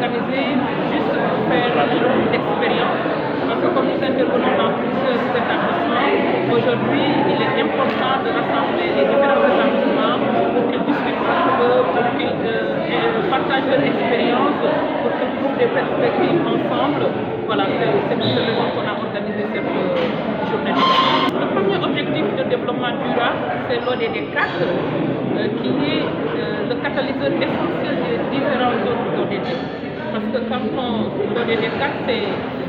organisé juste pour faire une expérience. Parce que comme nous intervenons dans plusieurs établissements, aujourd'hui il est important de rassembler les différents établissements pour qu'ils discutent entre eux, pour qu'ils partagent leur expérience, pour qu'ils trouvent des perspectives ensemble. Voilà, c'est pour cette raison qu'on a organisé cette journée. Le premier objectif de développement durable, c'est l'ODD 4, qui est le catalyseur essentiel des différentes autres ODD. Parce que quand l'ODD 4,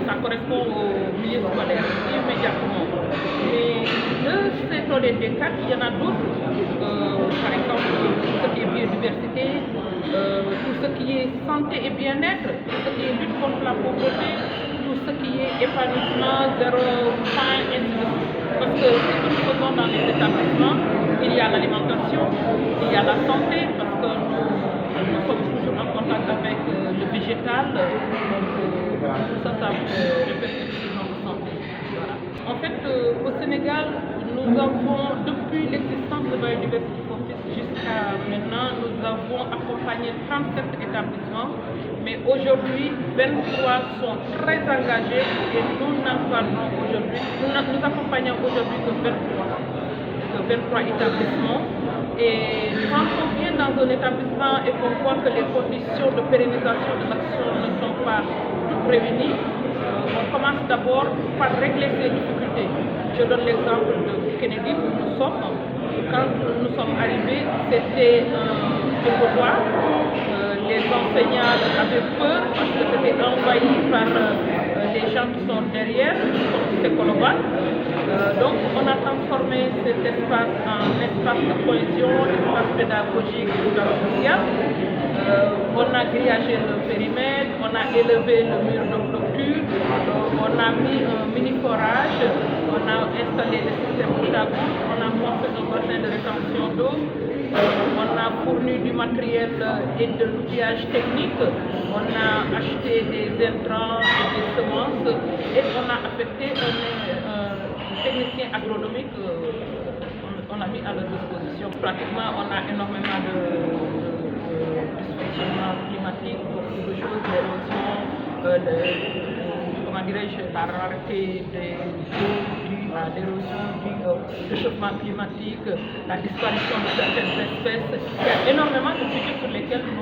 ça correspond au milieu scolaire, immédiatement. Mais de cet ODD 4, il y en a d'autres, par exemple tout ce qui est biodiversité, tout ce qui est santé et bien-être, tout ce qui est lutte contre la pauvreté, tout ce qui est épanouissement, zéro faim, et ainsi de suite. Parce que ce que nous faisons dans les établissements, il y a l'alimentation, il y a la santé, parce que nous sommes toujours en contact avec le végétal, donc tout ça répercute sur notre santé. Voilà. En fait, au Sénégal, nous avons, depuis l'existence de Biodiversity for Peace jusqu'à maintenant, nous avons accompagné 37 établissements, mais aujourd'hui, 23 sont très engagés et nous n'accompagnons aujourd'hui, nous accompagnons aujourd'hui que 23 établissements. Et quand on vient dans un établissement et qu'on voit que les conditions de pérennisation de l'action ne sont pas toutes réunies, on commence d'abord par régler ces difficultés. Je donne l'exemple de Kennedy où nous sommes. Quand nous sommes arrivés, c'était un couloir. Les enseignants avaient peur parce que c'était envahi par les gens qui sont derrière, c'est Koloban. Donc on a transformé cet espace en espace de cohésion, espace pédagogique et social. On a grillagé le périmètre, on a élevé le mur de clôture, on a mis un mini forage, on a installé le système de goutte, on a monté un bassin de rétention d'eau, on a fourni du matériel et de l'outillage technique, on a acheté des intrants et des semences et on a affecté un technicien agronomique, on a mis à leur disposition. Pratiquement, on a énormément de dysfonctionnements climatiques, beaucoup de choses, l'érosion, comment dirais-je, la rareté des eaux due à l'érosion, due au réchauffement climatique, la disparition de certaines espèces. Il y a énormément de sujets sur lesquels nous